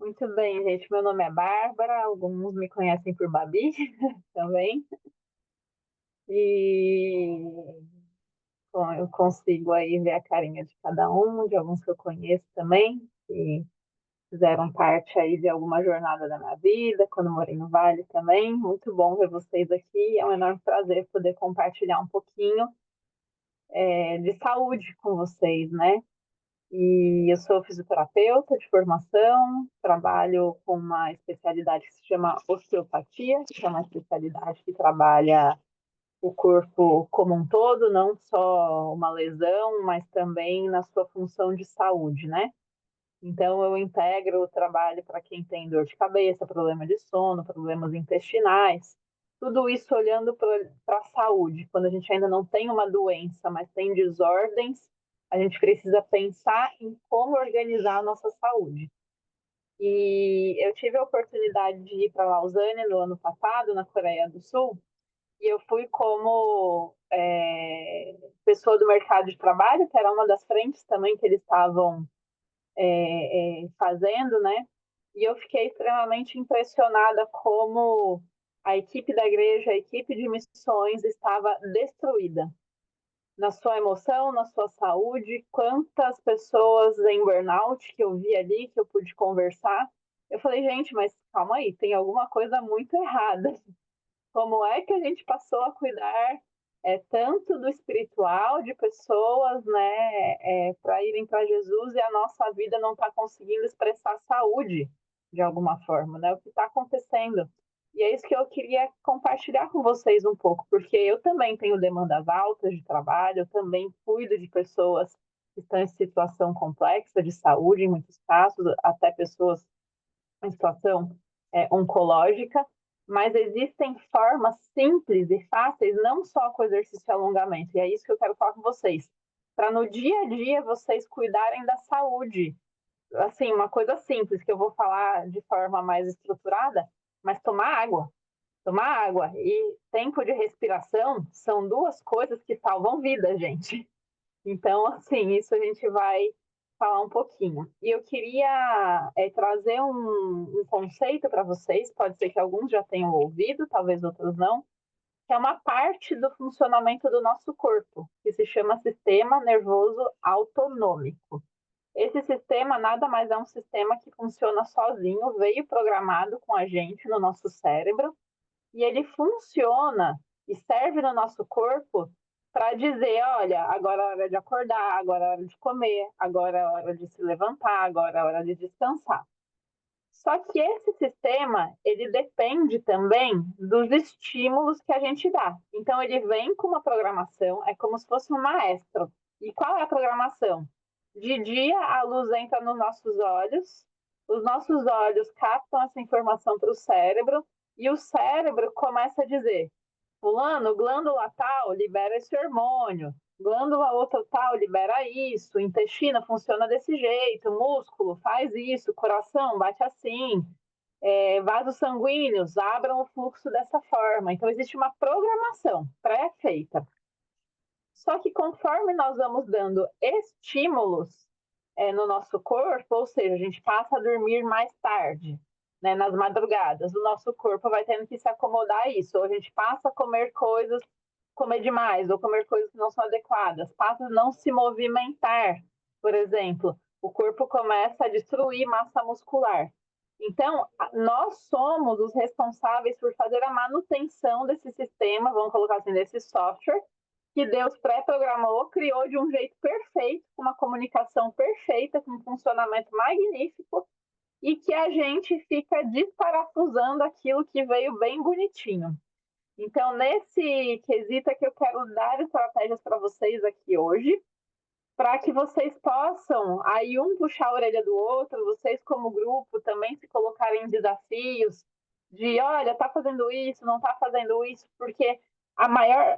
Muito bem, gente. Meu nome é Bárbara, alguns me conhecem por Babi também. E bom, eu consigo aí ver a carinha de cada um, de alguns que eu conheço também, que fizeram parte aí de alguma jornada da minha vida, quando morei no Vale também. Muito bom ver vocês aqui. É um enorme prazer poder compartilhar um pouquinho de saúde com vocês, né? E eu sou fisioterapeuta de formação, trabalho com uma especialidade que se chama osteopatia, que é uma especialidade que trabalha o corpo como um todo, não só uma lesão, mas também na sua função de saúde, né? Então, eu integro o trabalho para quem tem dor de cabeça, problema de sono, problemas intestinais, tudo isso olhando para a saúde. Quando a gente ainda não tem uma doença, mas tem desordens, a gente precisa pensar em como organizar a nossa saúde. E eu tive a oportunidade de ir para Lausanne no ano passado, na Coreia do Sul, e eu fui como pessoa do mercado de trabalho, que era uma das frentes também que eles estavam fazendo, né? E eu fiquei extremamente impressionada como a equipe da igreja, a equipe de missões estava destruída na sua emoção, na sua saúde. Quantas pessoas em burnout que eu vi ali, que eu pude conversar. Eu falei, gente, mas calma aí, tem alguma coisa muito errada. Como é que a gente passou a cuidar tanto do espiritual de pessoas, né, para irem para Jesus e a nossa vida não está conseguindo expressar saúde de alguma forma, né? O que está acontecendo? E é isso que eu queria compartilhar com vocês um pouco, porque eu também tenho demandas altas de trabalho, eu também cuido de pessoas que estão em situação complexa de saúde, em muitos casos, até pessoas em situação oncológica, mas existem formas simples e fáceis, não só com exercício e alongamento, e é isso que eu quero falar com vocês, para no dia a dia vocês cuidarem da saúde. Assim, uma coisa simples que eu vou falar de forma mais estruturada, mas tomar água. Tomar água e tempo de respiração são duas coisas que salvam vidas, gente. Então, assim, isso a gente vai falar um pouquinho. E eu queria trazer um conceito para vocês, pode ser que alguns já tenham ouvido, talvez outros não, que é uma parte do funcionamento do nosso corpo, que se chama sistema nervoso autonômico. Esse sistema nada mais é um sistema que funciona sozinho, veio programado com a gente no nosso cérebro, e ele funciona e serve no nosso corpo para dizer, olha, agora é hora de acordar, agora é hora de comer, agora é hora de se levantar, agora é hora de descansar. Só que esse sistema, ele depende também dos estímulos que a gente dá. Então, ele vem com uma programação, é como se fosse um maestro. E qual é a programação? De dia, a luz entra nos nossos olhos, os nossos olhos captam essa informação para o cérebro, e o cérebro começa a dizer: Fulano, glândula tal, libera esse hormônio. Glândula outra tal, libera isso. O intestino funciona desse jeito. Músculo faz isso. Coração bate assim. Vasos sanguíneos abram o fluxo dessa forma. Então, existe uma programação pré-feita. Só que conforme nós vamos dando estímulos no nosso corpo, ou seja, a gente passa a dormir mais tarde, né, nas madrugadas, o nosso corpo vai tendo que se acomodar a isso. Ou a gente passa a comer coisas, comer demais, ou comer coisas que não são adequadas, passa a não se movimentar, por exemplo. O corpo começa a destruir massa muscular. Então, nós somos os responsáveis por fazer a manutenção desse sistema, vamos colocar assim, desse software, que Deus pré-programou, criou de um jeito perfeito, com uma comunicação perfeita, com um funcionamento magnífico, e que a gente fica desparafusando aquilo que veio bem bonitinho. Então, nesse quesito é que eu quero dar estratégias para vocês aqui hoje, para que vocês possam, aí um puxar a orelha do outro, vocês como grupo também se colocarem em desafios de, olha, tá fazendo isso, não tá fazendo isso, porque a maior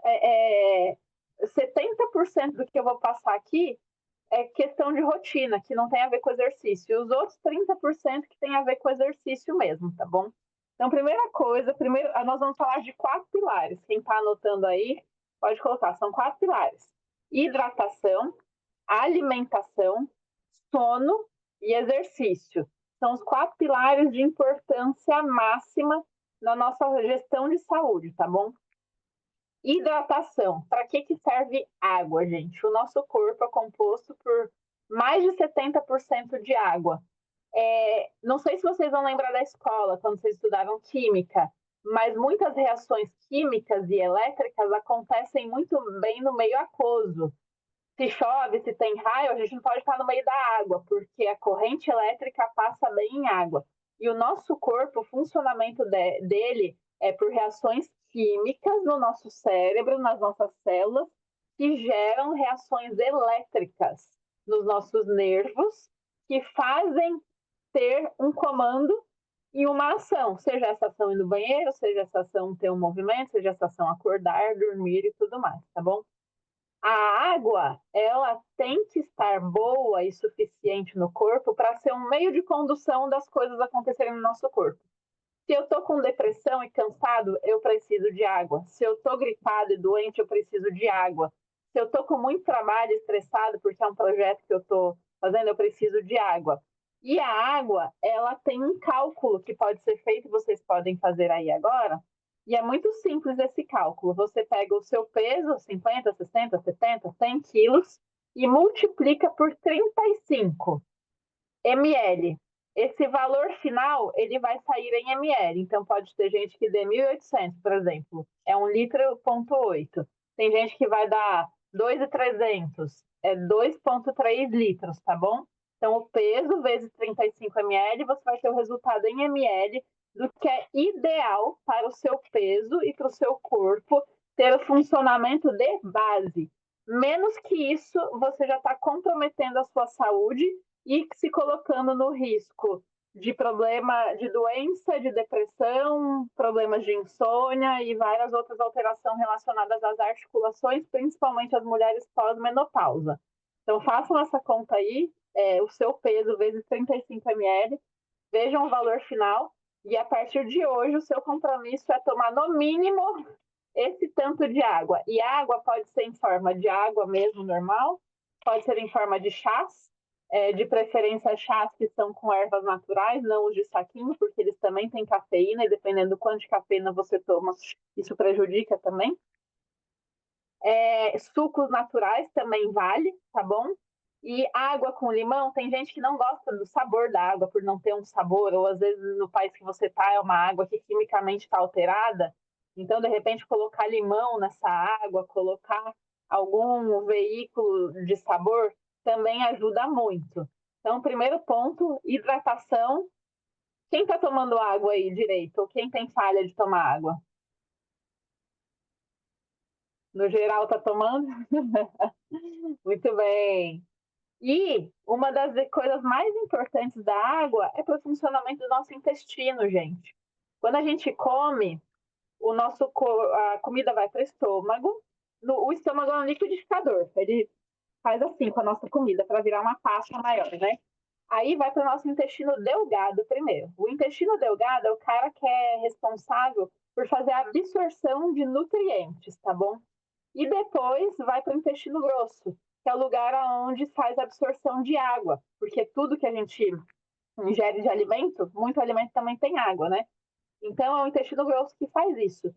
70% do que eu vou passar aqui é questão de rotina, que não tem a ver com exercício. E os outros 30% que tem a ver com exercício mesmo, tá bom? Então, primeira coisa, nós vamos falar de 4 pilares. Quem está anotando aí, pode colocar, são 4 pilares. Hidratação, alimentação, sono e exercício. São os 4 pilares de importância máxima na nossa gestão de saúde, tá bom? Hidratação. Para que serve água, gente? O nosso corpo é composto por mais de 70% de água. Não sei se vocês vão lembrar da escola, quando vocês estudaram química, mas muitas reações químicas e elétricas acontecem muito bem no meio aquoso. Se chove, se tem raio, a gente não pode estar no meio da água, porque a corrente elétrica passa bem em água. E o nosso corpo, o funcionamento dele é por reações químicas no nosso cérebro, nas nossas células, que geram reações elétricas nos nossos nervos, que fazem ter um comando e uma ação, seja essa ação ir no banheiro, seja essa ação ter um movimento, seja essa ação acordar, dormir e tudo mais, tá bom? A água, ela tem que estar boa e suficiente no corpo para ser um meio de condução das coisas acontecerem no nosso corpo. Se eu tô com depressão e cansado, eu preciso de água. Se eu tô gripado e doente, eu preciso de água. Se eu tô com muito trabalho, estressado, porque é um projeto que eu tô fazendo, eu preciso de água. E a água, ela tem um cálculo que pode ser feito, vocês podem fazer aí agora, e é muito simples esse cálculo. Você pega o seu peso, 50, 60, 70, 100 quilos, e multiplica por 35 ml. Esse valor final, ele vai sair em ml. Então, pode ter gente que dê 1.800, por exemplo. É 1,8 litro. Tem gente que vai dar 2.300. É 2,3 litros, tá bom? Então, o peso vezes 35 ml, você vai ter o resultado em ml do que é ideal para o seu peso e para o seu corpo ter o funcionamento de base. Menos que isso, você já está comprometendo a sua saúde e se colocando no risco de problema de doença, de depressão, problemas de insônia e várias outras alterações relacionadas às articulações, principalmente as mulheres pós-menopausa. Então, façam essa conta aí, o seu peso vezes 35 ml, vejam o valor final e a partir de hoje o seu compromisso é tomar no mínimo esse tanto de água. E a água pode ser em forma de água mesmo, normal, pode ser em forma de chás, de preferência chás que são com ervas naturais, não os de saquinho, porque eles também têm cafeína, e dependendo do quanto de cafeína você toma, isso prejudica também. Sucos naturais também vale, tá bom? E água com limão, tem gente que não gosta do sabor da água, por não ter um sabor, ou às vezes no país que você tá é uma água que quimicamente está alterada, então de repente colocar limão nessa água, colocar algum veículo de sabor, também ajuda muito. Então, primeiro ponto, hidratação. Quem está tomando água aí direito? Ou quem tem falha de tomar água? No geral, está tomando? Muito bem. E uma das coisas mais importantes da água é para o funcionamento do nosso intestino, gente. Quando a gente come, a comida vai para o estômago. O estômago é um liquidificador. Ele faz assim com a nossa comida para virar uma pasta maior, né? Aí vai para o nosso intestino delgado primeiro. O intestino delgado é o cara que é responsável por fazer a absorção de nutrientes, tá bom? E depois vai para o intestino grosso, que é o lugar onde faz a absorção de água, porque tudo que a gente ingere de alimento, muito alimento também tem água, né? Então é o intestino grosso que faz isso.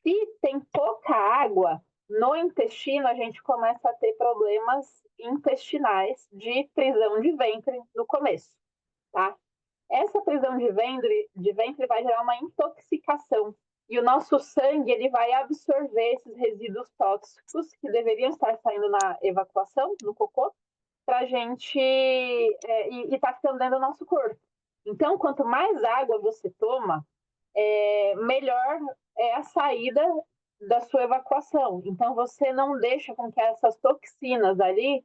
Se tem pouca água no intestino, a gente começa a ter problemas intestinais de prisão de ventre no começo, tá? Essa prisão de ventre vai gerar uma intoxicação e o nosso sangue ele vai absorver esses resíduos tóxicos que deveriam estar saindo na evacuação, no cocô, para a gente e está ficando dentro do nosso corpo. Então, quanto mais água você toma, melhor é a saída da sua evacuação. Então, você não deixa com que essas toxinas ali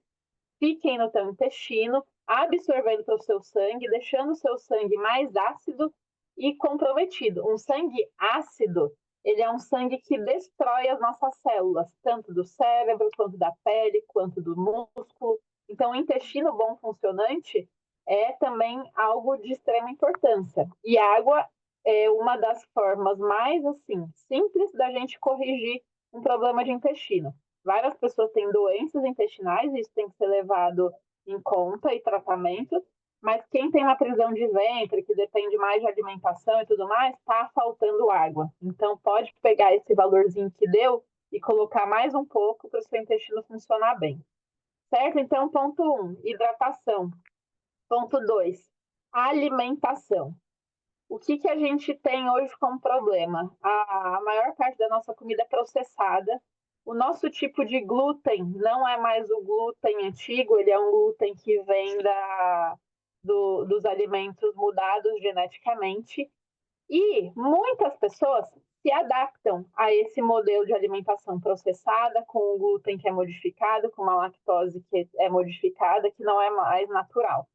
fiquem no teu intestino, absorvendo para o seu sangue, deixando o seu sangue mais ácido e comprometido. Um sangue ácido, ele é um sangue que destrói as nossas células, tanto do cérebro, quanto da pele, quanto do músculo. Então, o intestino bom funcionante é também algo de extrema importância. E a água é uma das formas mais assim simples da gente corrigir um problema de intestino. Várias pessoas têm doenças intestinais, isso tem que ser levado em conta e tratamento. mas quem tem uma prisão de ventre, que depende mais de alimentação e tudo mais, está faltando água. Então, pode pegar esse valorzinho que deu e colocar mais um pouco para o seu intestino funcionar bem. Certo? Então, ponto 1, hidratação. Ponto 2, alimentação. O que a gente tem hoje como problema? A maior parte da nossa comida é processada. O nosso tipo de glúten não é mais o glúten antigo, ele é um glúten que vem dos alimentos mudados geneticamente. E muitas pessoas se adaptam a esse modelo de alimentação processada, com o glúten que é modificado, com uma lactose que é modificada, que não é mais natural.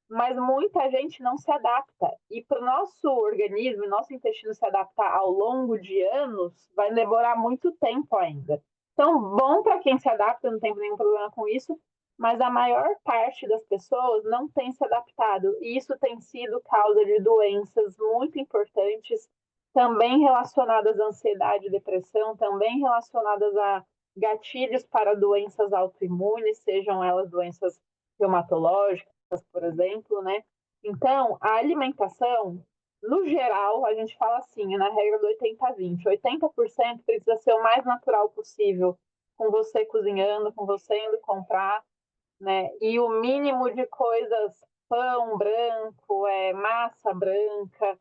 Mas muita gente não se adapta. E para o nosso organismo, nosso intestino se adaptar ao longo de anos, vai demorar muito tempo ainda. Então, bom para quem se adapta, não tem nenhum problema com isso, mas a maior parte das pessoas não tem se adaptado. E isso tem sido causa de doenças muito importantes, também relacionadas à ansiedade e depressão, também relacionadas a gatilhos para doenças autoimunes, sejam elas doenças reumatológicas, por exemplo, né? Então, a alimentação, no geral, a gente fala assim, na regra do 80-20. 80% precisa ser o mais natural possível, com você cozinhando, com você indo comprar, né? E o mínimo de coisas, pão branco, massa branca,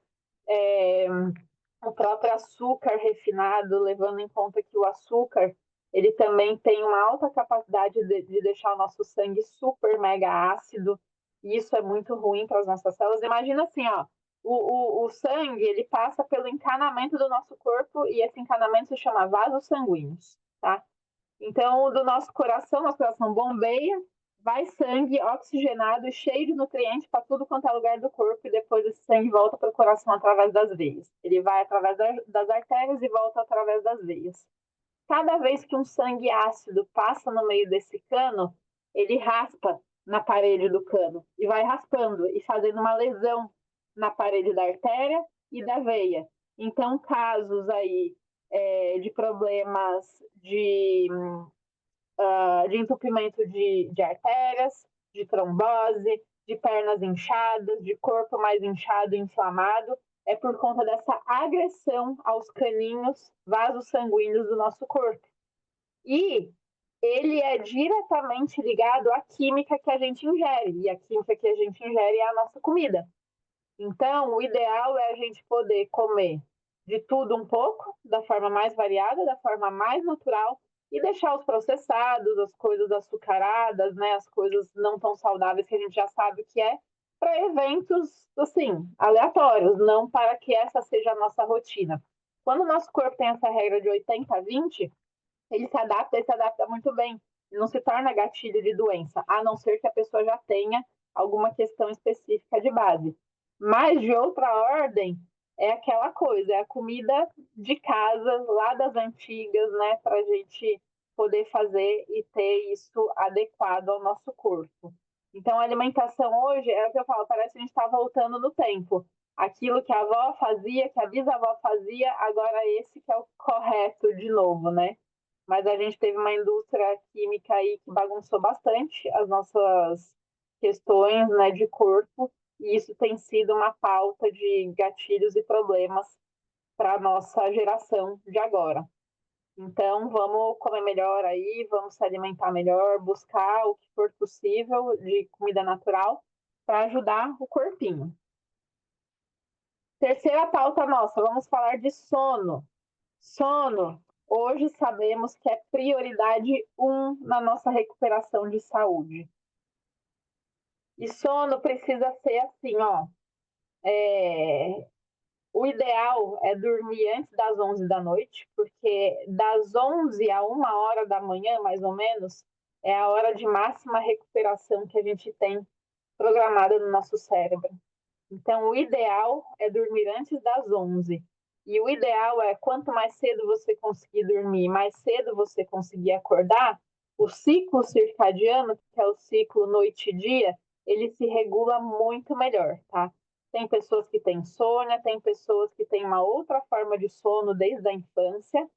o próprio açúcar refinado, levando em conta que o açúcar ele também tem uma alta capacidade de deixar o nosso sangue super mega ácido, e isso é muito ruim para as nossas células. Imagina assim, ó, o sangue ele passa pelo encanamento do nosso corpo e esse encanamento se chama vasos sanguíneos, tá? Então, do nosso coração bombeia, vai sangue oxigenado e cheio de nutrientes para tudo quanto é lugar do corpo, e depois esse sangue volta para o coração através das veias. Ele vai através das artérias e volta através das veias. Cada vez que um sangue ácido passa no meio desse cano, ele raspa na parede do cano e vai raspando e fazendo uma lesão na parede da artéria e da veia. Então, casos aí de problemas de entupimento de artérias, de trombose, de pernas inchadas, de corpo mais inchado e inflamado, é por conta dessa agressão aos caninhos, vasos sanguíneos do nosso corpo. E ele é diretamente ligado à química que a gente ingere, e a química que a gente ingere é a nossa comida. Então, o ideal é a gente poder comer de tudo um pouco, da forma mais variada, da forma mais natural, e deixar os processados, as coisas açucaradas, né, as coisas não tão saudáveis que a gente já sabe o que é, para eventos, assim, aleatórios, não para que essa seja a nossa rotina. Quando o nosso corpo tem essa regra de 80-20, ele se adapta muito bem, e não se torna gatilho de doença, a não ser que a pessoa já tenha alguma questão específica de base. Mas de outra ordem, é aquela coisa, é a comida de casa, lá das antigas, né, para a gente poder fazer e ter isso adequado ao nosso corpo. Então, a alimentação hoje, é o que eu falo, parece que a gente está voltando no tempo. Aquilo que a avó fazia, que a bisavó fazia, agora esse que é o correto de novo, né? Mas a gente teve uma indústria química aí que bagunçou bastante as nossas questões, né, de corpo, e isso tem sido uma pauta de gatilhos e problemas para a nossa geração de agora. Então, vamos comer melhor aí, vamos se alimentar melhor, buscar o que for possível de comida natural para ajudar o corpinho. Terceira pauta nossa, vamos falar de sono. Sono, hoje sabemos que é prioridade 1 na nossa recuperação de saúde. E sono precisa ser assim, ó. O ideal é dormir antes das 11 da noite, porque das 11 a 1 hora da manhã, mais ou menos, é a hora de máxima recuperação que a gente tem programada no nosso cérebro. Então, o ideal é dormir antes das 11. E o ideal é, quanto mais cedo você conseguir dormir, mais cedo você conseguir acordar, o ciclo circadiano, que é o ciclo noite e dia, ele se regula muito melhor, tá? Tem pessoas que têm insônia, tem pessoas que têm uma outra forma de sono desde a infância.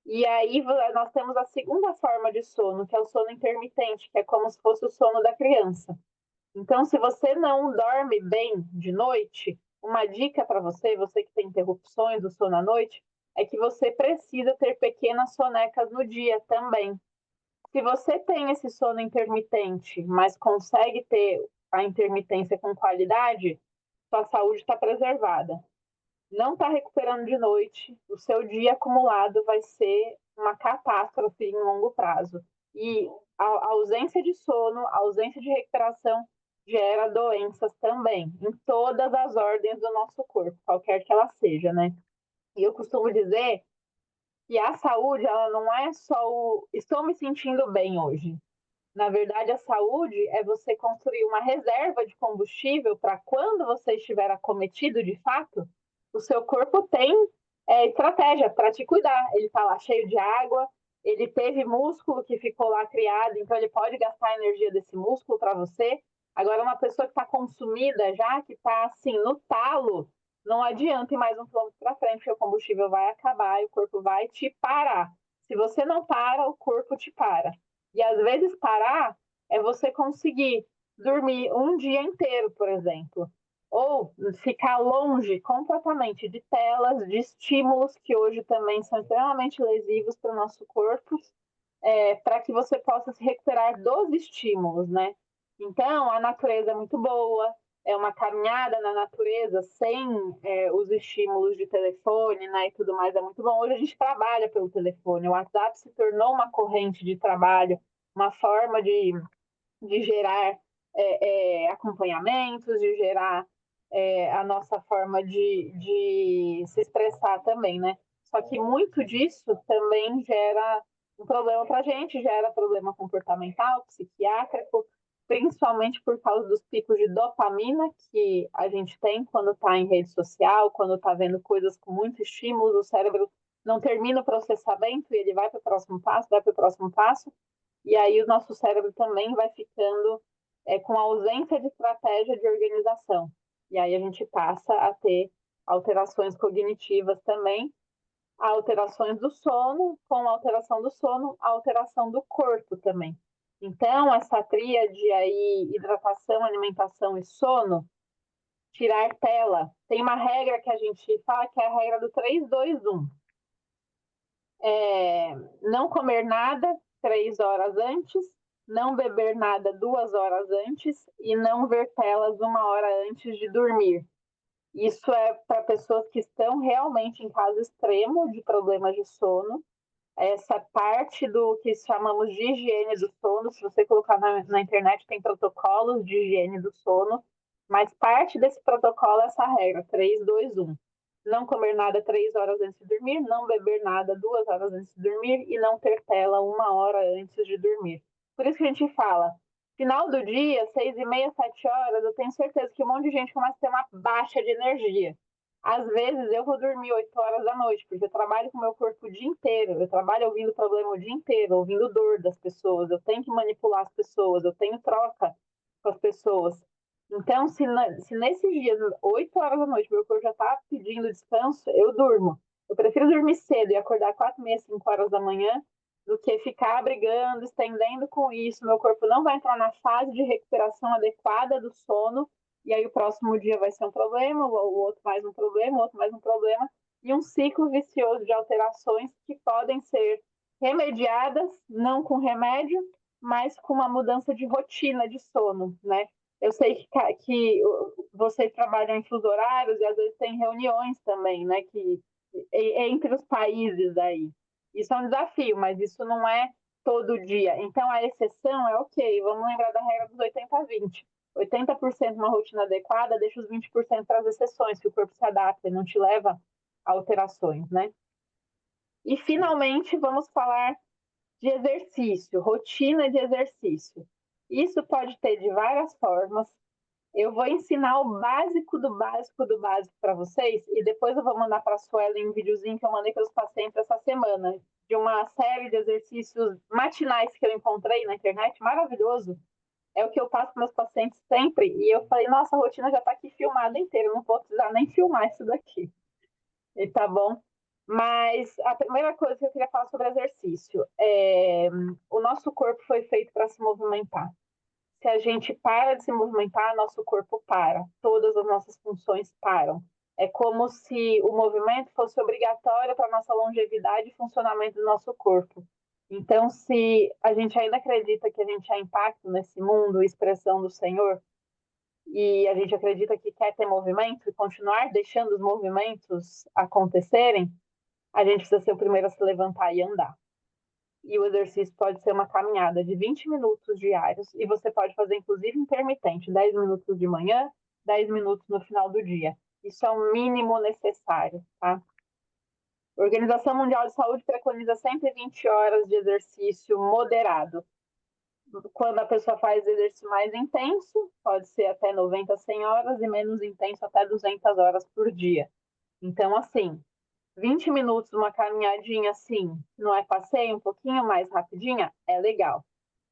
E aí nós temos a segunda forma de sono, que é o sono intermitente, que é como se fosse o sono da criança. Então, se você não dorme bem de noite, uma dica para você, você que tem interrupções do sono à noite, é que você precisa ter pequenas sonecas no dia também. Se você tem esse sono intermitente, mas consegue ter a intermitência com qualidade, sua saúde está preservada. Não está recuperando de noite, o seu dia acumulado vai ser uma catástrofe em longo prazo. E a ausência de sono, a ausência de recuperação gera doenças também, em todas as ordens do nosso corpo, qualquer que ela seja, né? E eu costumo dizer que a saúde, ela não é só o estou me sentindo bem hoje. Na verdade, a saúde é você construir uma reserva de combustível para quando você estiver acometido de fato, o seu corpo tem estratégia para te cuidar. Ele está lá cheio de água, ele teve músculo que ficou lá criado, então ele pode gastar a energia desse músculo para você. Agora, uma pessoa que está consumida já, que está assim no talo, não adianta ir mais um quilômetro para frente, porque o combustível vai acabar e o corpo vai te parar. Se você não para, o corpo te para. E às vezes parar é você conseguir dormir um dia inteiro, por exemplo, ou ficar longe completamente de telas, de estímulos que hoje também são extremamente lesivos para o nosso corpo, para que você possa se recuperar dos estímulos, né? Então, a natureza é muito boa, é uma caminhada na natureza sem os estímulos de telefone, né, e tudo mais é muito bom. Hoje a gente trabalha pelo telefone, o WhatsApp se tornou uma corrente de trabalho, uma forma de gerar acompanhamentos, de gerar a nossa forma de se expressar também, né? Só que muito disso também gera um problema para a gente, gera problema comportamental, psiquiátrico, principalmente por causa dos picos de dopamina que a gente tem quando está em rede social, quando está vendo coisas com muito estímulo, o cérebro não termina o processamento e ele vai para o próximo passo, vai para o próximo passo, e aí o nosso cérebro também vai ficando com ausência de estratégia de organização. E aí a gente passa a ter alterações cognitivas também, alterações do sono, com a alteração do sono, a alteração do corpo também. Então, essa tríade aí, hidratação, alimentação e sono, tirar tela. Tem uma regra que a gente fala que é a regra do 3-2-1. Não comer nada 3 horas antes, não beber nada 2 horas antes e não ver telas 1 hora antes de dormir. Isso é para pessoas que estão realmente em caso extremo de problemas de sono. Essa parte do que chamamos de higiene do sono, se você colocar na internet, tem protocolos de higiene do sono, mas parte desse protocolo é essa regra, 3-2-1. Não comer nada 3 horas antes de dormir, não beber nada 2 horas antes de dormir e não ter tela 1 hora antes de dormir. Por isso que a gente fala, final do dia, 6h30, 7 horas, eu tenho certeza que um monte de gente começa a ter uma baixa de energia. Às vezes eu vou dormir 8 horas da noite, porque eu trabalho com o meu corpo o dia inteiro, eu trabalho ouvindo problema o dia inteiro, ouvindo dor das pessoas, eu tenho que manipular as pessoas, eu tenho troca com as pessoas. Então, se nesses dias, 8 horas da noite, meu corpo já está pedindo descanso, eu durmo. Eu prefiro dormir cedo e acordar 4h30, 5 horas da manhã, do que ficar brigando, estendendo com isso. Meu corpo não vai entrar na fase de recuperação adequada do sono, e aí o próximo dia vai ser um problema, o outro mais um problema, o outro mais um problema, e um ciclo vicioso de alterações que podem ser remediadas, não com remédio, mas com uma mudança de rotina de sono, né? Eu sei que vocês trabalham em fuso horários e às vezes tem reuniões também, né? Que entre os países aí. Isso é um desafio, mas isso não é todo dia. Então a exceção é ok, vamos lembrar da regra dos 80-20. 80% uma rotina adequada, deixa os 20% para as exceções, que o corpo se adapta e não te leva a alterações, né? E finalmente vamos falar de exercício, rotina de exercício. Isso pode ter de várias formas. Eu vou ensinar o básico do básico do básico para vocês e depois eu vou mandar para a Suelen um videozinho que eu mandei para os pacientes essa semana, de uma série de exercícios matinais que eu encontrei na internet, maravilhoso. É o que eu passo para meus pacientes sempre. E eu falei, nossa, a rotina já está aqui filmada inteira, eu não vou precisar nem filmar isso daqui. E tá bom? Mas a primeira coisa que eu queria falar sobre exercício o nosso corpo foi feito para se movimentar. se a gente para de se movimentar, nosso corpo para, todas as nossas funções param. É como se o movimento fosse obrigatório para a nossa longevidade e funcionamento do nosso corpo. Então, se a gente ainda acredita que a gente é impacto nesse mundo, expressão do Senhor, e a gente acredita que quer ter movimento e continuar deixando os movimentos acontecerem, a gente precisa ser o primeiro a se levantar e andar. E o exercício pode ser uma caminhada de 20 minutos diários, e você pode fazer, inclusive, intermitente, 10 minutos de manhã, 10 minutos no final do dia. Isso é o mínimo necessário, tá? A Organização Mundial de Saúde preconiza 120 horas de exercício moderado. Quando a pessoa faz exercício mais intenso, pode ser até 90, 100 horas, e menos intenso até 200 horas por dia. Então, assim, 20 minutos, uma caminhadinha assim, não é passeio, um pouquinho mais rapidinha, é legal.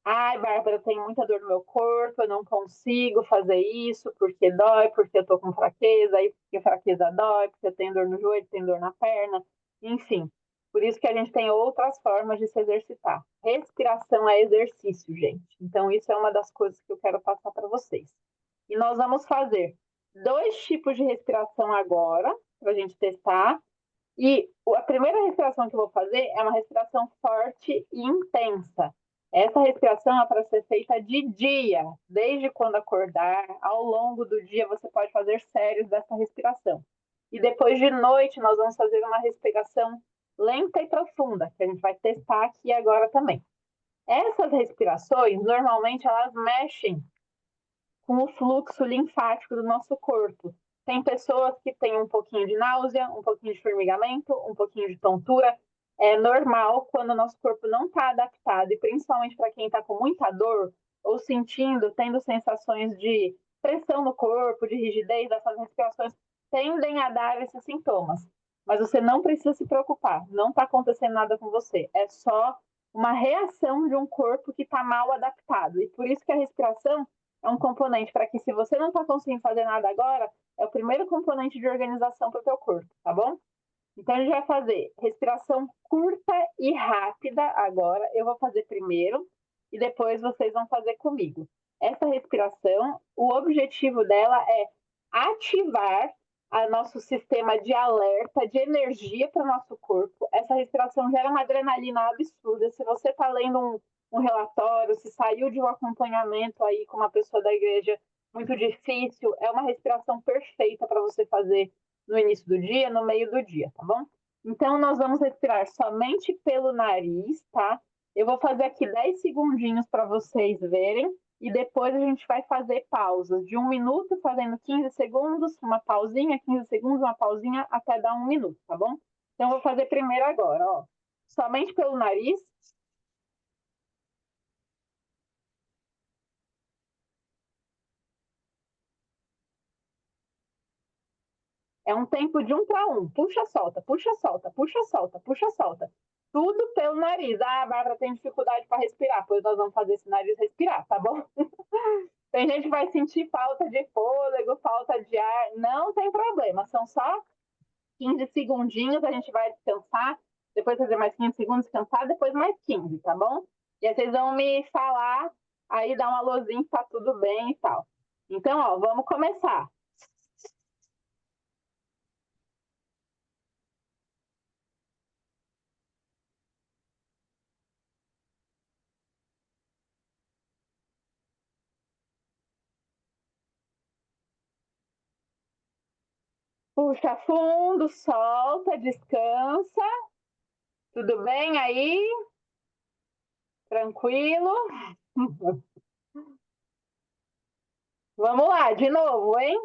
Ai, Bárbara, eu tenho muita dor no meu corpo, eu não consigo fazer isso, porque dói, porque eu tô com fraqueza, aí porque fraqueza dói, porque eu tenho dor no joelho, tenho dor na perna, enfim. Por isso que a gente tem outras formas de se exercitar. Respiração é exercício, gente. Então, isso é uma das coisas que eu quero passar para vocês. E nós vamos fazer 2 tipos de respiração agora, para a gente testar. E a primeira respiração que eu vou fazer é uma respiração forte e intensa. Essa respiração é para ser feita de dia, desde quando acordar, ao longo do dia você pode fazer séries dessa respiração. E depois de noite nós vamos fazer uma respiração lenta e profunda, que a gente vai testar aqui agora também. Essas respirações, normalmente, elas mexem com o fluxo linfático do nosso corpo. Tem pessoas que têm um pouquinho de náusea, um pouquinho de formigamento, um pouquinho de tontura. É normal quando o nosso corpo não está adaptado, e principalmente para quem está com muita dor ou sentindo, tendo sensações de pressão no corpo, de rigidez, essas respirações tendem a dar esses sintomas. Mas você não precisa se preocupar, não está acontecendo nada com você. É só uma reação de um corpo que está mal adaptado. E por isso que a respiração é um componente para que, se você não está conseguindo fazer nada agora, é o primeiro componente de organização para o teu corpo, tá bom? Então, a gente vai fazer respiração curta e rápida agora. Eu vou fazer primeiro e depois vocês vão fazer comigo. Essa respiração, o objetivo dela é ativar o nosso sistema de alerta, de energia para o nosso corpo. Essa respiração gera uma adrenalina absurda. Se você está lendo um relatório, se saiu de um acompanhamento aí com uma pessoa da igreja muito difícil, é uma respiração perfeita para você fazer no início do dia, no meio do dia, tá bom? Então, nós vamos respirar somente pelo nariz, tá? Eu vou fazer aqui 10 segundinhos para vocês verem, e depois a gente vai fazer pausas de 1 minuto, fazendo 15 segundos, uma pausinha, 15 segundos, uma pausinha, até dar 1 minuto, tá bom? Então, eu vou fazer primeiro agora, ó. Somente pelo nariz. É um tempo de 1 para 1. Puxa, solta, puxa, solta, puxa, solta, puxa, solta. Tudo pelo nariz. Ah, a Bárbara tem dificuldade para respirar. Pois nós vamos fazer esse nariz respirar, tá bom? Tem gente que vai sentir falta de fôlego, falta de ar. Não tem problema. São só 15 segundinhos. A gente vai descansar. Depois fazer mais 15 segundos, descansar. Depois mais 15, tá bom? E aí vocês vão me falar. Aí dá um alôzinho que tá tudo bem e tal. Então, ó, vamos começar. Puxa fundo, solta, descansa. Tudo bem aí? Tranquilo? Vamos lá, de novo, hein?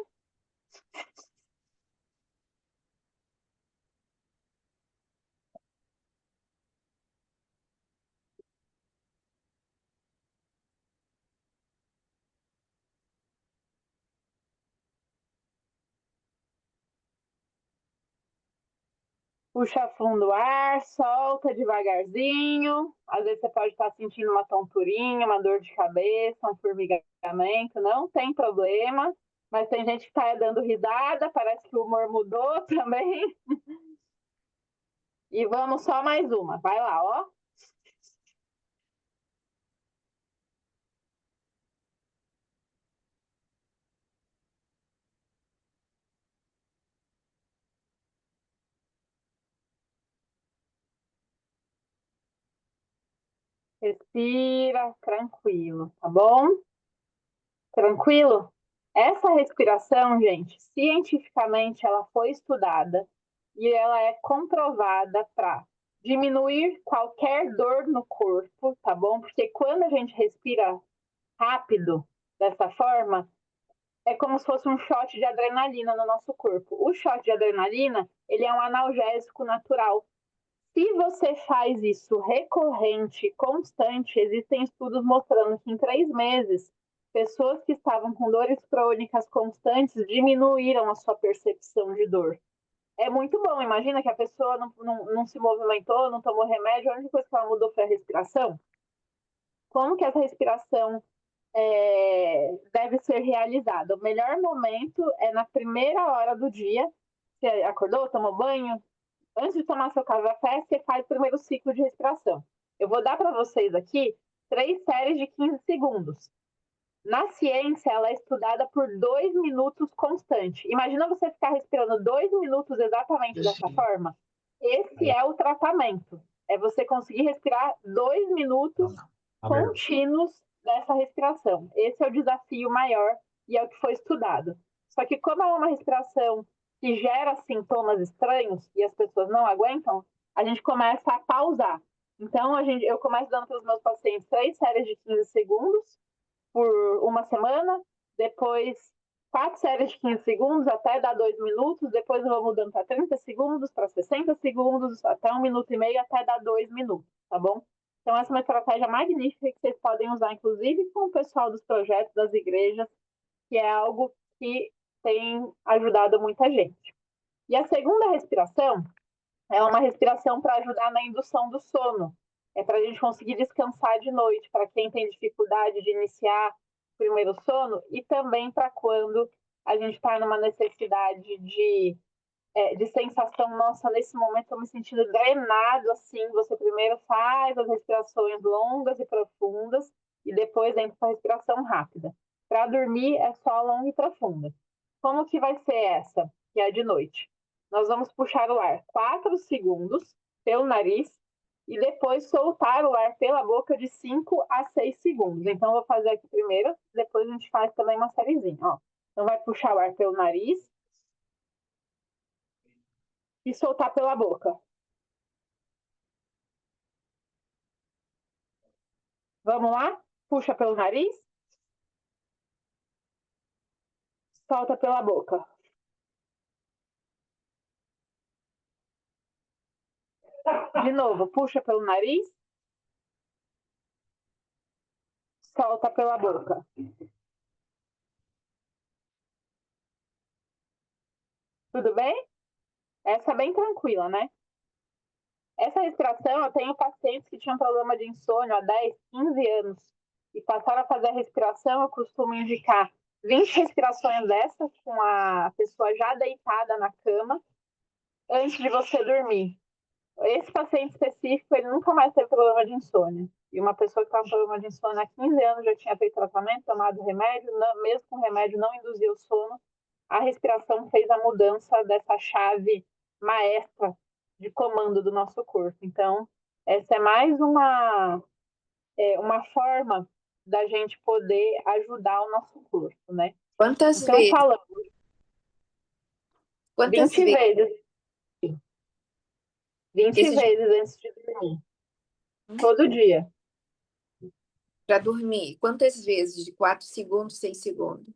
Puxa fundo o ar, solta devagarzinho. Às vezes você pode estar sentindo uma tonturinha, uma dor de cabeça, um formigamento, não tem problema. Mas tem gente que está dando risada, parece que o humor mudou também. E vamos só mais uma. Vai lá, ó. Respira, tranquilo, tá bom? Tranquilo? Essa respiração, gente, cientificamente ela foi estudada e ela é comprovada para diminuir qualquer dor no corpo, tá bom? Porque quando a gente respira rápido, dessa forma, é como se fosse um shot de adrenalina no nosso corpo. O shot de adrenalina, ele é um analgésico natural. Se você faz isso recorrente, constante, existem estudos mostrando que em 3 meses, pessoas que estavam com dores crônicas constantes diminuíram a sua percepção de dor. É muito bom. Imagina que a pessoa não se movimentou, não tomou remédio, a única coisa que ela mudou foi a respiração. Como que essa respiração deve ser realizada? O melhor momento é na primeira hora do dia. Você acordou, tomou banho, antes de tomar seu café, você faz o primeiro ciclo de respiração. Eu vou dar para vocês aqui 3 séries de 15 segundos. Na ciência, ela é estudada por 2 minutos constante. Imagina você ficar respirando 2 minutos exatamente dessa forma? Esse é o tratamento. É você conseguir respirar 2 minutos contínuos dessa respiração. Esse é o desafio maior e é o que foi estudado. Só que como é uma respiração que gera sintomas estranhos e as pessoas não aguentam, a gente começa a pausar. Então, eu começo dando para os meus pacientes 3 séries de 15 segundos por uma semana, depois 4 séries de 15 segundos até dar 2 minutos, depois eu vou mudando para 30 segundos, para 60 segundos, até 1 minuto e meio, até dar 2 minutos, tá bom? Então, essa é uma estratégia magnífica que vocês podem usar, inclusive, com o pessoal dos projetos das igrejas, que é algo que tem ajudado muita gente. E a segunda respiração é uma respiração para ajudar na indução do sono. É para a gente conseguir descansar de noite, para quem tem dificuldade de iniciar o primeiro sono, e também para quando a gente está numa necessidade de sensação, nossa, nesse momento eu me sentindo drenado, assim, você primeiro faz as respirações longas e profundas, e depois entra para a respiração rápida. Para dormir é só longa e profunda. Como que vai ser essa, que é de noite? Nós vamos puxar o ar 4 segundos pelo nariz e depois soltar o ar pela boca de 5 a 6 segundos. Então, eu vou fazer aqui primeiro, depois a gente faz também uma sériezinha, ó. Então, vai puxar o ar pelo nariz e soltar pela boca. Vamos lá? Puxa pelo nariz, solta pela boca. De novo, puxa pelo nariz, solta pela boca. Tudo bem? Essa é bem tranquila, né? Essa respiração, eu tenho pacientes que tinham problema de insônia há 10, 15 anos e passaram a fazer a respiração, eu costumo indicar 20 respirações dessas com a pessoa já deitada na cama antes de você dormir. Esse paciente específico, ele nunca mais teve problema de insônia. E uma pessoa que estava com problema de insônia há 15 anos já tinha feito tratamento, tomado remédio, não, mesmo com remédio não induzia o sono. A respiração fez a mudança dessa chave maestra de comando do nosso corpo. Então, essa é mais uma forma da gente poder ajudar o nosso corpo, né? Quantas Então, vezes? falando Quantas 20 vezes? vezes, 20 Esse vezes antes de dormir, todo dia. para dormir? Quantas vezes? De 4 segundos, 6 segundos?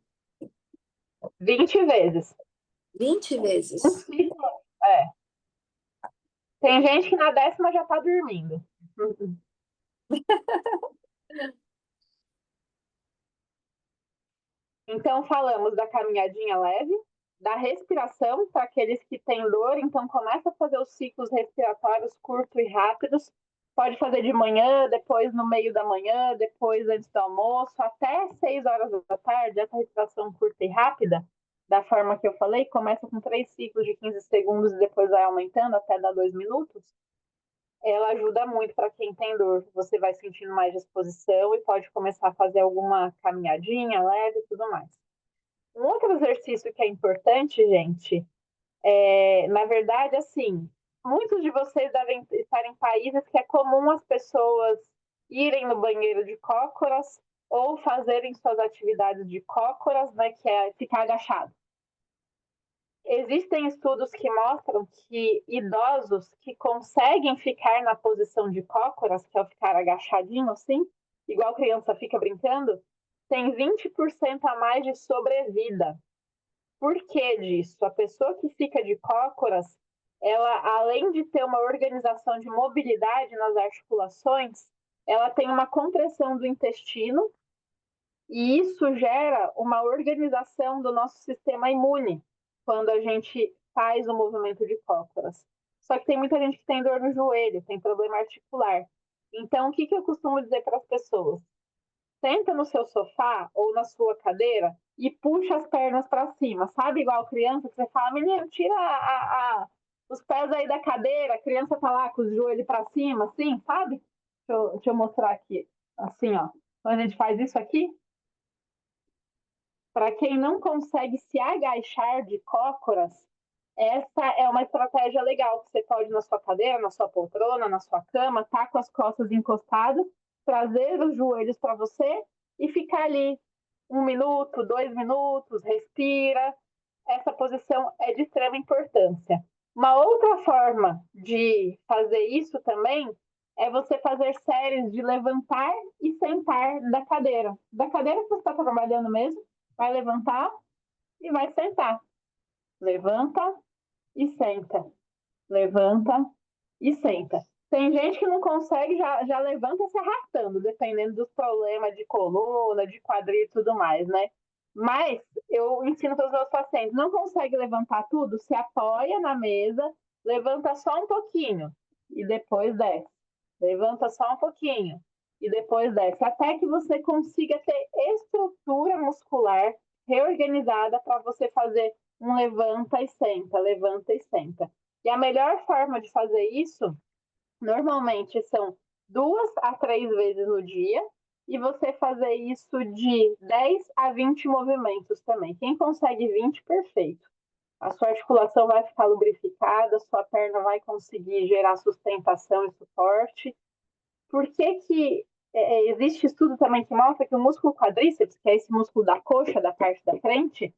20 vezes. 20 Um vezes. ciclo, é. Tem gente que na 10ª já está dormindo. Então, falamos da caminhadinha leve, da respiração para aqueles que têm dor. Então, começa a fazer os ciclos respiratórios curtos e rápidos. Pode fazer de manhã, depois no meio da manhã, depois antes do almoço, até 6 horas da tarde, essa respiração curta e rápida, da forma que eu falei, começa com 3 ciclos de 15 segundos e depois vai aumentando até dar 2 minutos. Ela ajuda muito para quem tem dor. Você vai sentindo mais disposição e pode começar a fazer alguma caminhadinha leve e tudo mais. Um outro exercício que é importante, gente, na verdade, assim, muitos de vocês devem estar em países que é comum as pessoas irem no banheiro de cócoras ou fazerem suas atividades de cócoras, né, que é ficar agachado. Existem estudos que mostram que idosos que conseguem ficar na posição de cócoras, que é o ficar agachadinho assim, igual criança fica brincando, tem 20% a mais de sobrevida. Por que disso? A pessoa que fica de cócoras, ela, além de ter uma organização de mobilidade nas articulações, ela tem uma compressão do intestino e isso gera uma organização do nosso sistema imune quando a gente faz o movimento de cócoras. Só que tem muita gente que tem dor no joelho, tem problema articular. Então, o que eu costumo dizer para as pessoas? Senta no seu sofá ou na sua cadeira e puxa as pernas para cima. Sabe, igual criança, que você fala, menino, tira os pés aí da cadeira, a criança tá lá com os joelhos para cima, assim, sabe? Deixa eu mostrar aqui. Assim, ó. Quando a gente faz isso aqui, para quem não consegue se agachar de cócoras, essa é uma estratégia legal que você pode na sua cadeira, na sua poltrona, na sua cama, tá com as costas encostadas, trazer os joelhos para você e ficar ali 1 minuto, 2 minutos, respira. Essa posição é de extrema importância. Uma outra forma de fazer isso também é você fazer séries de levantar e sentar da cadeira. Da cadeira que você está trabalhando mesmo, vai levantar e vai sentar. Levanta e senta. Levanta e senta. Tem gente que não consegue, já levanta se arrastando, dependendo dos problemas de coluna, de quadril e tudo mais, né? Mas eu ensino para os meus pacientes, não consegue levantar tudo, se apoia na mesa, levanta só um pouquinho e depois desce. Levanta só um pouquinho e depois desce, até que você consiga ter estrutura muscular reorganizada para você fazer um levanta e senta, levanta e senta. E a melhor forma de fazer isso, normalmente, são 2 a 3 vezes no dia, e você fazer isso de 10 a 20 movimentos também. Quem consegue 20, perfeito. A sua articulação vai ficar lubrificada, a sua perna vai conseguir gerar sustentação e suporte. Por que que existe estudo também que mostra que o músculo quadríceps, que é esse músculo da coxa, da parte da frente,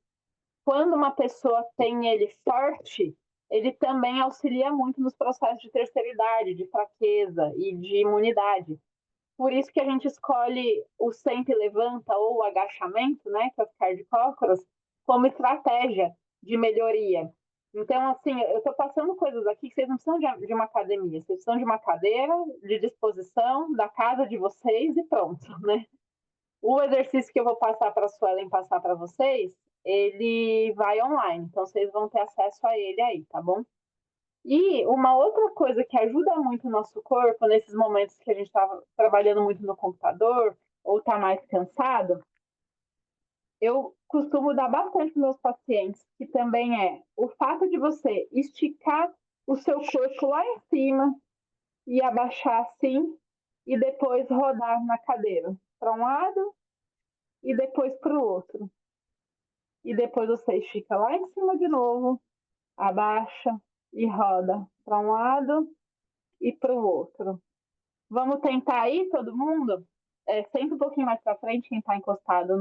quando uma pessoa tem ele forte, ele também auxilia muito nos processos de terceira idade, de fraqueza e de imunidade. Por isso que a gente escolhe o senta e levanta ou o agachamento, né, que é o ficar de cócoras, como estratégia de melhoria. Então, assim, eu estou passando coisas aqui que vocês não precisam de uma academia, vocês precisam de uma cadeira, de disposição, da casa de vocês e pronto, né? O exercício que eu vou passar para a Suelen passar para vocês, ele vai online, então vocês vão ter acesso a ele aí, tá bom? E uma outra coisa que ajuda muito o nosso corpo nesses momentos que a gente está trabalhando muito no computador ou está mais cansado, eu costumo dar bastante para meus pacientes, que também é o fato de você esticar o seu corpo lá em cima e abaixar assim e depois rodar na cadeira para um lado e depois para o outro. E depois você estica lá em cima de novo, abaixa e roda para um lado e para o outro. Vamos tentar aí, todo mundo? Senta um pouquinho mais para frente, quem está encostado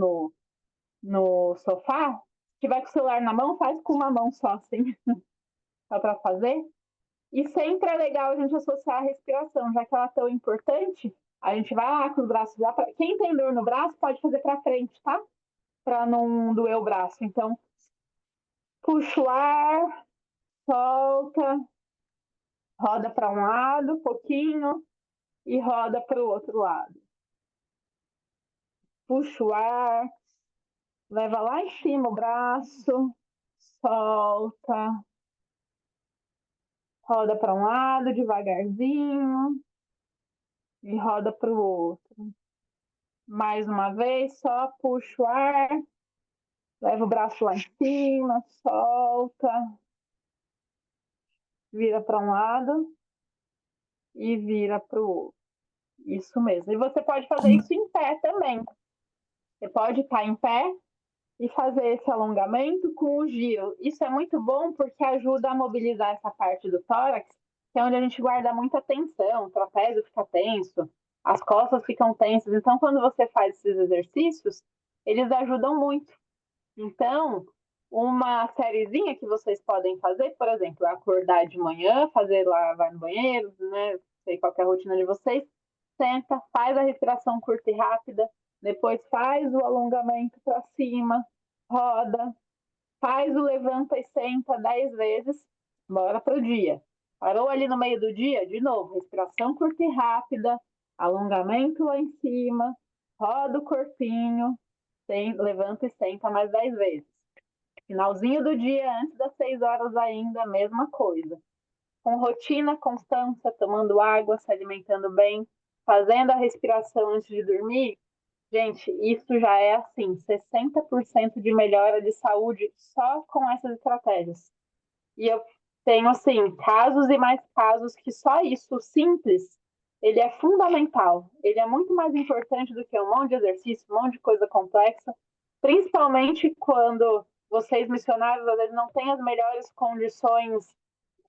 no sofá. Se tiver com o celular na mão, faz com uma mão só, assim, só para fazer. E sempre é legal a gente associar a respiração, já que ela é tão importante. A gente vai lá com os braços lá pra... Quem tem dor no braço pode fazer para frente, tá? Para não doer o braço. Então, puxa o ar, solta, roda para um lado, um pouquinho, e roda para o outro lado. Puxa o ar, leva lá em cima o braço, solta, roda para um lado devagarzinho e roda para o outro. Mais uma vez, só puxa o ar, leva o braço lá em cima, solta, vira para um lado e vira para o outro. Isso mesmo. E você pode fazer isso em pé também. Você pode estar em pé e fazer esse alongamento com o giro. Isso é muito bom porque ajuda a mobilizar essa parte do tórax, que é onde a gente guarda muita tensão, o trapézio fica tenso, as costas ficam tensas. Então, quando você faz esses exercícios, eles ajudam muito. Então, uma sériezinha que vocês podem fazer, por exemplo, é acordar de manhã, fazer lá, vai no banheiro, né? Sei qual é a rotina de vocês, senta, faz a respiração curta e rápida, depois faz o alongamento para cima, roda, faz o levanta e senta 10 vezes, bora pro dia. Parou ali no meio do dia, de novo, respiração curta e rápida, alongamento lá em cima, roda o corpinho, levanta e senta mais 10 vezes. Finalzinho do dia, antes das 6 horas ainda, a mesma coisa. Com rotina, constância, tomando água, se alimentando bem, fazendo a respiração antes de dormir, gente, isso já é assim, 60% de melhora de saúde só com essas estratégias. E eu tenho assim, casos e mais casos que só isso simples, ele é fundamental. Ele é muito mais importante do que um monte de exercício, um monte de coisa complexa, principalmente quando vocês missionários às vezes não têm as melhores condições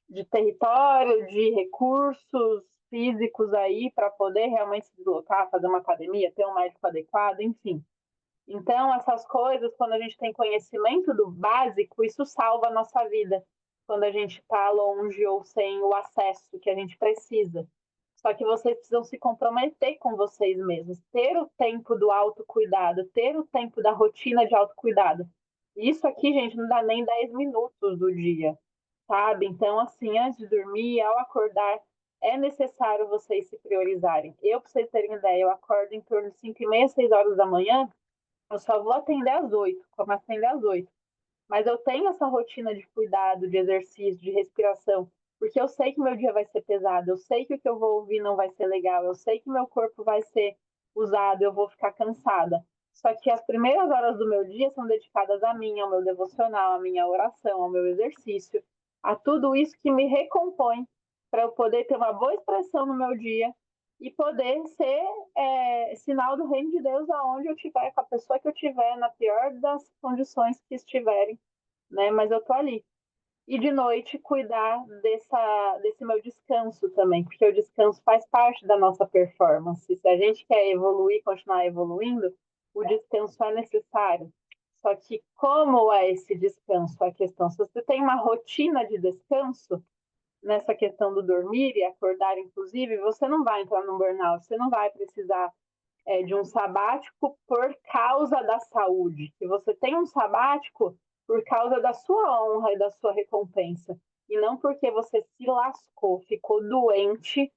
de território, de recursos físicos aí para poder realmente se deslocar, fazer uma academia, ter um médico adequado, enfim. Então, essas coisas, quando a gente tem conhecimento do básico, isso salva a nossa vida. Quando a gente está longe ou sem o acesso que a gente precisa. Só que vocês precisam se comprometer com vocês mesmos, ter o tempo do autocuidado, ter o tempo da rotina de autocuidado. Isso aqui, gente, não dá nem 10 minutos do dia, sabe? Então, assim, antes de dormir, ao acordar, é necessário vocês se priorizarem. Eu, para vocês terem ideia, eu acordo em torno de 5h30, 6 horas da manhã, eu só vou atender às 8, começo a atender às 8. Mas eu tenho essa rotina de cuidado, de exercício, de respiração, porque eu sei que meu dia vai ser pesado, eu sei que o que eu vou ouvir não vai ser legal, eu sei que meu corpo vai ser usado, eu vou ficar cansada. Só que as primeiras horas do meu dia são dedicadas a mim, ao meu devocional, à minha oração, ao meu exercício, a tudo isso que me recompõe para eu poder ter uma boa expressão no meu dia e poder ser sinal do reino de Deus aonde eu estiver, com a pessoa que eu estiver, na pior das condições que estiverem, né? Mas eu tô ali. E de noite cuidar desse meu descanso também, porque o descanso faz parte da nossa performance. Se a gente quer evoluir, continuar evoluindo, o descanso é necessário. Só que como é esse descanso? A questão, se você tem uma rotina de descanso, nessa questão do dormir e acordar, inclusive, você não vai entrar num burnout, você não vai precisar de um sabático por causa da saúde. Se você tem um sabático por causa da sua honra e da sua recompensa, e não porque você se lascou, ficou doente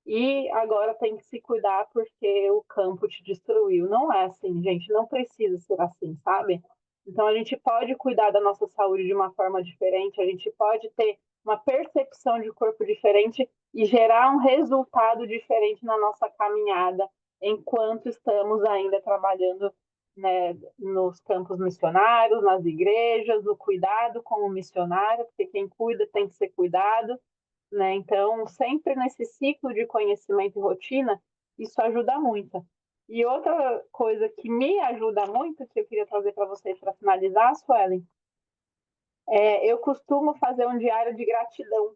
e agora tem que se cuidar porque o campo te destruiu. Não é assim, gente, não precisa ser assim, sabe? Então a gente pode cuidar da nossa saúde de uma forma diferente, a gente pode ter uma percepção de corpo diferente e gerar um resultado diferente na nossa caminhada enquanto estamos ainda trabalhando, né, nos campos missionários, nas igrejas, no cuidado com o missionário, porque quem cuida tem que ser cuidado, né? Então, sempre nesse ciclo de conhecimento e rotina, isso ajuda muito. E outra coisa que me ajuda muito, que eu queria trazer para vocês para finalizar, Suelen, eu costumo fazer um diário de gratidão.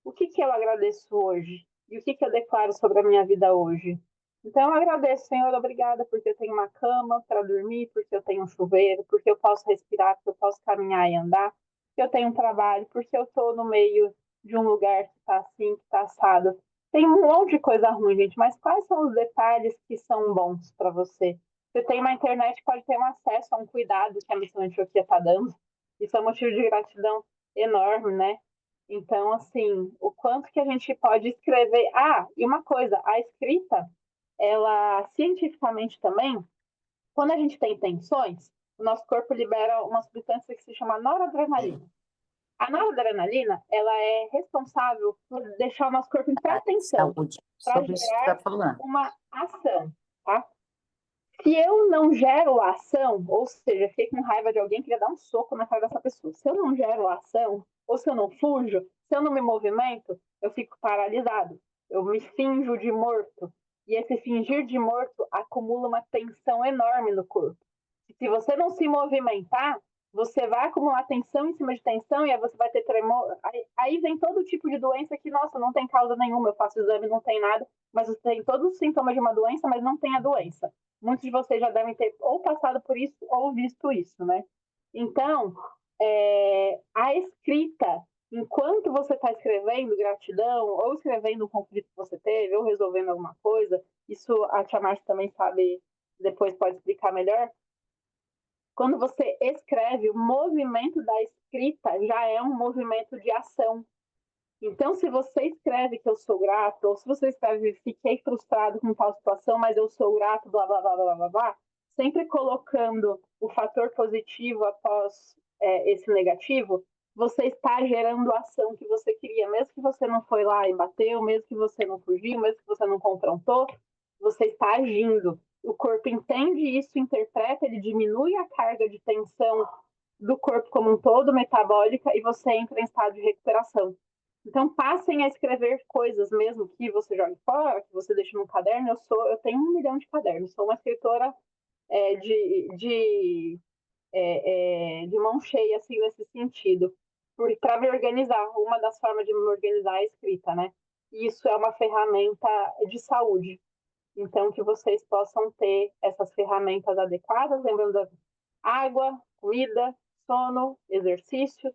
O que que eu agradeço hoje? E o que que eu declaro sobre a minha vida hoje? Então, eu agradeço, Senhor, obrigada, porque eu tenho uma cama para dormir, porque eu tenho um chuveiro, porque eu posso respirar, porque eu posso caminhar e andar, porque eu tenho um trabalho, porque eu estou no meio de um lugar que está assim, que está assado. Tem um monte de coisa ruim, gente, mas quais são os detalhes que são bons para você? Você tem uma internet, pode ter um acesso a um cuidado que a Missão Antioquia está dando. Isso é um motivo de gratidão enorme, né? Então, assim, o quanto que a gente pode escrever. Ah, e uma coisa, a escrita, ela cientificamente também, quando a gente tem tensões, o nosso corpo libera uma substância que se chama noradrenalina. A noradrenalina, ela é responsável por deixar o nosso corpo em pré-tensão, Saúde, para sobre isso que você gerar está falando. uma ação, tá? Se eu não gero a ação, ou seja, fiquei com raiva de alguém, queria dar um soco na cara dessa pessoa. Se eu não gero a ação, ou se eu não fujo, se eu não me movimento, eu fico paralisado. Eu me finjo de morto. E esse fingir de morto acumula uma tensão enorme no corpo. E se você não se movimentar, você vai acumular tensão em cima de tensão, e aí você vai ter tremor. Aí vem todo tipo de doença que, nossa, não tem causa nenhuma, eu faço exame, não tem nada, mas você tem todos os sintomas de uma doença, mas não tem a doença. Muitos de vocês já devem ter ou passado por isso ou visto isso, né? Então, a escrita, enquanto você está escrevendo gratidão, ou escrevendo um conflito que você teve, ou resolvendo alguma coisa, isso a Tia Márcia também sabe, depois pode explicar melhor. Quando você escreve, o movimento da escrita já é um movimento de ação. Então, se você escreve que eu sou grato, ou se você escreve fiquei frustrado com tal situação, mas eu sou grato, blá, blá, blá, blá, blá, blá, sempre colocando o fator positivo após esse negativo, você está gerando a ação que você queria. Mesmo que você não foi lá e bateu, mesmo que você não fugiu, mesmo que você não confrontou, você está agindo. O corpo entende isso, interpreta, ele diminui a carga de tensão do corpo como um todo, metabólica, e você entra em estado de recuperação. Então, passem a escrever coisas mesmo que você jogue fora, que você deixe no caderno. Eu tenho 1 milhão de cadernos, sou uma escritora de mão cheia, assim, nesse sentido. Para me organizar, uma das formas de me organizar é a escrita, né? E isso é uma ferramenta de saúde. Então, que vocês possam ter essas ferramentas adequadas, lembrando da água, comida, sono, exercício,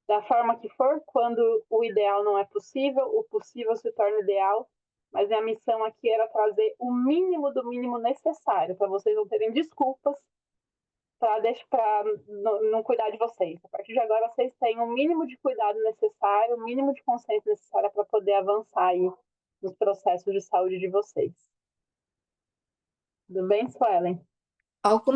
da forma que for, quando o ideal não é possível, o possível se torna ideal, mas a missão aqui era trazer o mínimo do mínimo necessário, para vocês não terem desculpas para não cuidar de vocês. A partir de agora, vocês têm o mínimo de cuidado necessário, o mínimo de consciência necessária para poder avançar aí nos processos de saúde de vocês. Tudo bem, Suelen? Alguma